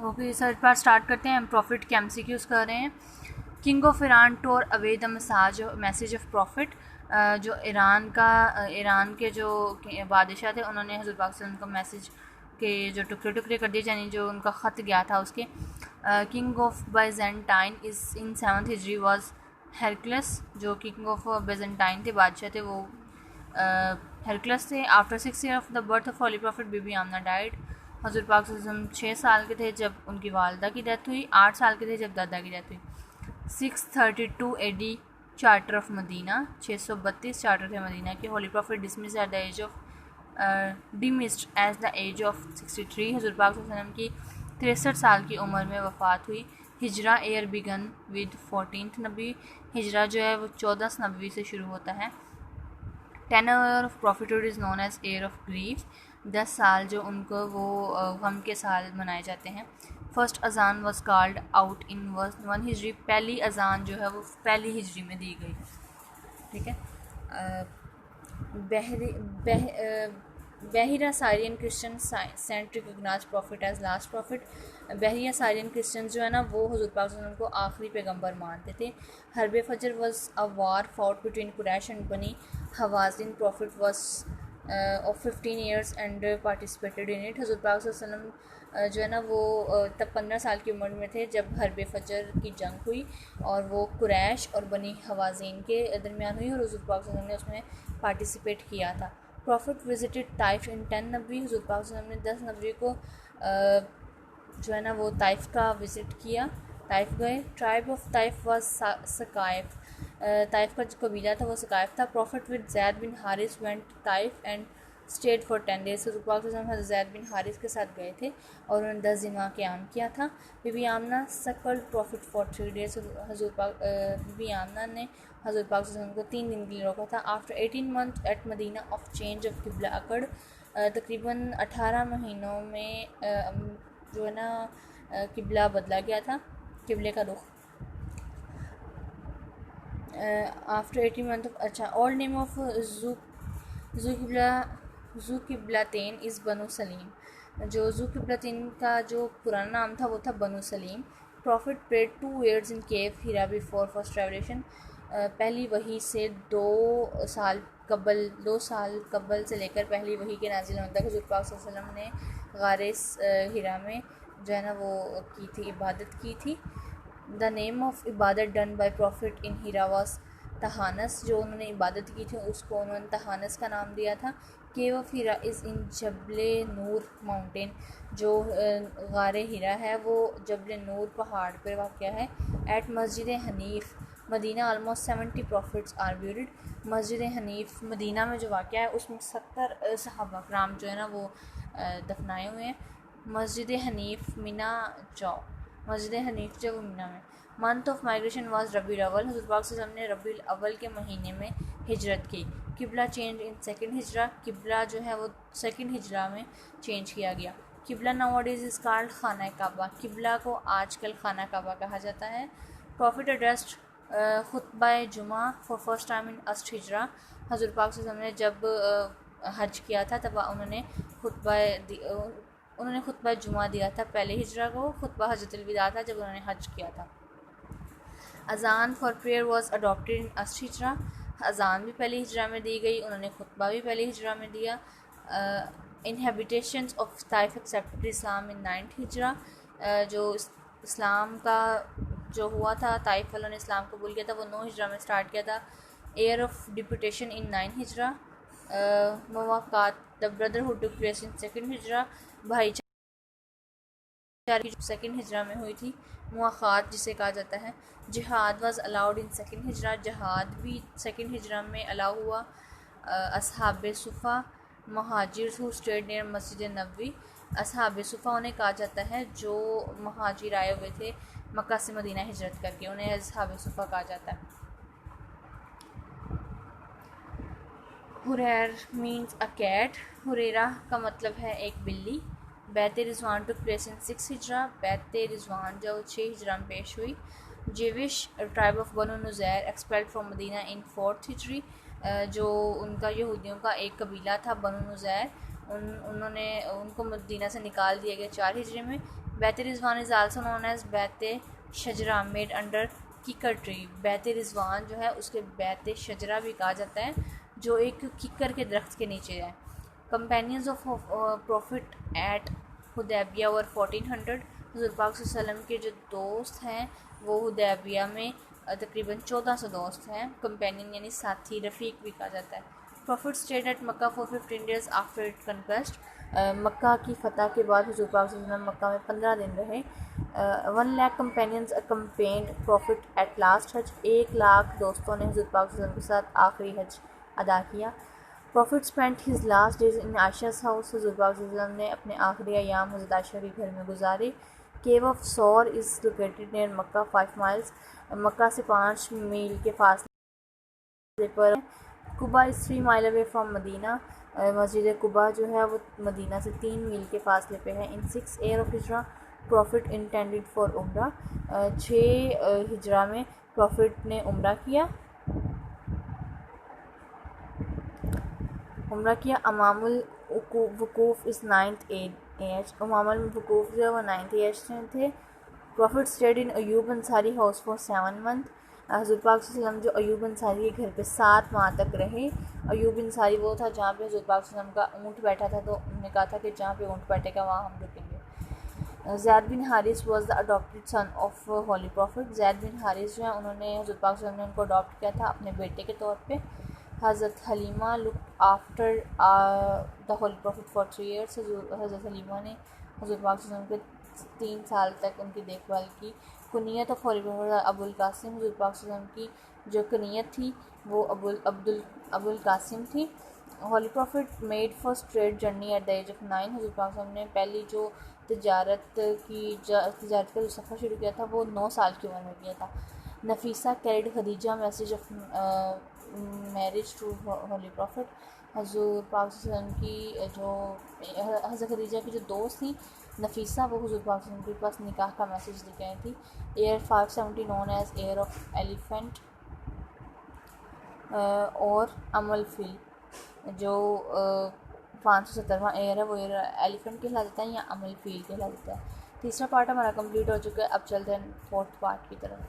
Okay, research part start करते हैं। हम प्रॉफिट के एमसीक्यूज़ कर रहे हैं। King of Iran tore away the message of prophet. जो ईरान के जो बादशाह थे, उन्होंने हज़रत पाक सल्लल्लाहु अलैहि वसल्लम को मैसेज के जो टुकड़े टुकड़े कर दिए, यानी जो उनका ख़त गया था उसके। King of Byzantine is in 7th Hijri was Heraclius. जो किंग ऑफ बाइजेंटाइन थे, बादशाह थे, वो हेरक्लस थे। After 6 year of the birth of holy prophet Bibi Amna died. हज़रत पाक सल्लल्लाहु अलैहि वसल्लम 6 साल के थे जब उनकी वालदा की डेथ हुई, 8 साल के थे जब दादा की डेथ हुई। 632 AD charter of Medina, 632 charter थे मदीना के। Holy prophet dismiss at the age of demised age the age of 63। हज़रत पाक सल्लल्लाहु अलैहि वसल्लम की 63 साल की उम्र में वफ़ात हुई। हिजरा एयर बिगन विद 14th नबी। हिजरा जो है वो 14 नबी से शुरू होता है। 10 year of prophethood is known as year of grief. 10 साल जो उनको वो गम के साल मनाए जाते हैं। फर्स्ट अजान वॉज कॉल्ड आउट इन 1 हिजरी। पहली अजान जो है वो पहली हिजरी में दी गई। ठीक है। Bahira Syrian Christian saint recognise prophet as last prophet. Bahira Syrian Christian जो है ना, वो हज़रत पाक सल्लल्लाहु अलैहि वसल्लम को आखिरी पैगंबर मानते थे। Harb Fajar was a war fought between Quraish and Bani Hawazin. Prophet was of 15 years and participated in it. हज़रत पाक सल्लल्लाहु अलैहि वसल्लम जो है ना, वो तब 15 साल की उम्र में थे जब हरब फजर की जंग हुई, और वो कुरैश और बनी हवाज़िन के दरमियान हुई, और हज़रत पाक सल्लल्लाहु अलैहि वसल्लम ने उसमें पार्टिसिपेट किया था। प्रॉफिट विजिटेड ताइफ इन 10 नबी। हज़रत पाक सल्लल्लाहु अलैहि वसल्लम ने 10 नबी को जो है ना वो ताइफ का विज़िट किया, ताइफ गए। Tribe of Taif was Saqif. Taif का जो कबीला था वो सकाइफ था। Prophet with Zaid bin Haris went Taif and stayed for 10 days। हज़रत पाक सल्लल्लाहु अलैहि वसल्लम जैद बिन हारिस के साथ गए थे और उन्होंने 10 दिन वहाँ क़याम किया था। बीबी आमना सकल्ड प्रॉफिट फॉर 3 days। बीबी आमना ने हज़रत पाक सल्लल्लाहु अलैहि वसल्लम को 3 दिन के लिए रोका था। After 18 months at Medina of change of qibla occurred. तकरीबन 18 महीनों में जो है ना किबला बदला गया था, किबले का रुख। आफ्टर 18 months ऑफ, अच्छा, ओल्ड नेम ऑफ जू किबलातेन इज़ बनु सलीम। जो जू किबलातेन का जो पुराना नाम था वो था बनु सलीम। प्रॉफिट प्रेड 2 years इन केव हीरा बिफोर फर्स्ट रेवलेशन। पहली वही से 2 साल कबल से लेकर पहली वही के नाजिल होने तक हज़रत पाक सल्लल्लाहु अलैहि वसल्लम ने गारे हिरा में जो है ना वो की थी, इबादत की थी। द नेम ऑफ इबादत done by prophet in Hira was Tahannus. जो उन्होंने इबादत की थी उसको उन्होंने तहानस का नाम दिया था। केव ऑफ हीरा इज़ इन जबले नूर माउंटेन। जो गारे हीरा है वो जबले नूर पहाड़ पर वाक़या है। At Masjid Hanif Madina almost 70 prophets are buried. Masjid Hanif Medina में जो वाक़या है उसमें 70 सहाबा कराम जो है ना वो दफनाए हुए हैं। मस्जिद हनीफ़ मिना जाओ, मस्जिद हनीफ़ जो मिना में। मंथ ऑफ माइग्रेशन वाज रबी अव्वल। हज़रत पाक सल्लल्लाहु अलैहि वसल्लम ने रबी अव्वल के महीने में हिजरत की। किबला चेंज इन 2nd हिजरा। किबला जो है वो 2nd हिजरा में चेंज किया गया। किबला नाउअडेज़ इज़ कॉल्ड खाना काबा। किबला को आजकल खाना काबा कहा जाता है। प्रॉफिट एड्रेस्ड खुतबा जुमा for first time in 8th हिजरा। हज़रत पाक सल्लल्लाहु अलैहि वसल्लम ने जब हज किया था तब उन्होंने खुतबा जुमा दिया था। पहले हिजरा को खुतबा हजरतुल विदा था जब उन्होंने हज किया था। अजान for prayer was adopted in 8th हिजरा। अजान भी पहली हिजरा में दी गई, उन्होंने खुतबा भी पहली हिजरा में दिया। Inhabitations of Taif accepted Islam in 9th Hijra. जो इस्लाम का जो हुआ था, ताइफ वालों ने इस्लाम कबूल किया था, वो 9 हिजरा में स्टार्ट किया था। Year of deputation in 9th Hijra. Mawaqat the brotherhood took place in 2nd Hijra. भाईचारे की 2nd हिजरा में हुई थी। मुआख़ात जिसे कहा जाता है। जिहाद वाज अलाउड इन 2nd हिजरा। जहाद भी 2nd हिजरा में अलाउ हुआ। असहाब सुफ़ा महाजिर हु स्टेड नियर मस्जिद नबवी। असहाब सुफ़ा उन्हें कहा जाता है जो महाजिर आए हुए थे मक्का से मदीना हिजरत करके, उन्हें असहाब सुफ़ा कहा जाता है। हुरैर मीन्स अ कैट। हुरैरा का मतलब है एक बिल्ली। बैत रिजवान टुक प्लेस इन 6th हिजरा। बैत रिजवान जो 6 हिजरा में पेश हुई। Jewish tribe of Banu Nuzair expelled from Medina in 4th Hijri. जो उनका यहूदियों का एक कबीला था बनु नुज़ैर, उनको मदीना से निकाल दिया गया 4 हिजरी में। Bait Rizwan is also known as Bait Shajra made under kikar tree. Bait Rizwan जो है उसके बैत शजरा भी कहा जाता है, जो एक किकर के दरख्त के नीचे है। Companions of prophet at Hudaibiya और 1400। हज़रत पाक सल्लल्लाहु अलैहि वसल्लम के जो दोस्त हैं वो हुदैबिया में तकरीबन 1400 दोस्त हैं। कंपेनियन यानी साथी, रफ़ीक भी कहा जाता है। Prophet stayed at Mecca for 15 days after it conquest. Mecca की फ़तह के बाद हज़रत पाक सल्लल्लाहु अलैहि वसल्लम मक्का में 15 दिन रहे। 1 lakh companions accompanied profit at last हज। 1 लाख दोस्तों ने हज़रत पाक सल्लल्लाहु अलैहि वसल्लम के साथ आखिरी हज अदा किया। Prophet spent his last days in आयशा's हाउस। हज़रत पाक सल्लल्लाहु अलैहि वसल्लम ने अपने आखिरी अयाम हज़रत आयशा के घर में गुजारे। Cave of Thawr is located near Mecca 5 miles. Mecca से 5 मील के फासले पर। Quba is 3 mile away from Medina. मस्जिद कुबा जो है वो मदीना से 3 मील के फासले पे है। In 6 year of Hijra prophet intended for Umrah. 6 हिजरा में प्रॉफिट ने उम्रा किया। अमामुल वकूफ़ इज़ 9th एज। अमामुल वकूफ़ जो है वो 9th एज में थे। Profit stayed in Ayub Ansari house for 7 month. हज़रत पाक सल्लल्लाहु अलैहि वसल्लम जो अयूब अंसारी के घर पे 7 माह तक रहे। अयूब अंसारी वो था जहाँ पे हज़रत पाक सल्लल्लाहु अलैहि वसल्लम का ऊँट बैठा था, तो उन्होंने कहा था कि जहाँ पे ऊँट बैठेगा वहाँ हम रुकेंगे। Zaid bin Haris was the adopted son of holy prophet. Zaid bin Haris जो है उन्होंने हज़रत पाक सल्लल्लाहु अलैहि वसल्लम ने उनको अडॉप्ट किया था अपने बेटे के तौर पे। हज़रत Halima look after the holy prophet for 3 years. हज़रत हलीमा ने हज़रत पाक सल्लल्लाहु अलैहि वसल्लम के 3 साल तक उनकी देखभाल की। कुनियत of holy prophet Abul Qasim. हज़रत पाक सल्लल्लाहु अलैहि वसल्लम की जो कुनियत थी वो अबुल कासिम थी। Holy prophet made first trade journey at the age of 9। Hazrat पाक सल्लल्लाहु अलैहि वसल्लम ने पहली जो तजारत का जो सफ़र शुरू किया था वो 9 साल की उम्र में किया था। Nafisa carried Khadija message of marriage to holy prophet. Hazrat पाक सल्लल्लाहु अलैहि वसल्लम की जो हज़रत खदीजा की जो दोस्त थी नफीसा, वो हज़रत पाक सल्लल्लाहु अलैहि वसल्लम के पास निकाह का मैसेज लेके आई थी। Year 570 known as year of elephant और अमल फील। जो 570वां एयर है वो एयर एलिफेंट कहलाता है या अमल फील कहलाता है। तीसरा पार्ट हमारा कंप्लीट हो चुका है। अब चलते हैं 4th पार्ट की तरफ।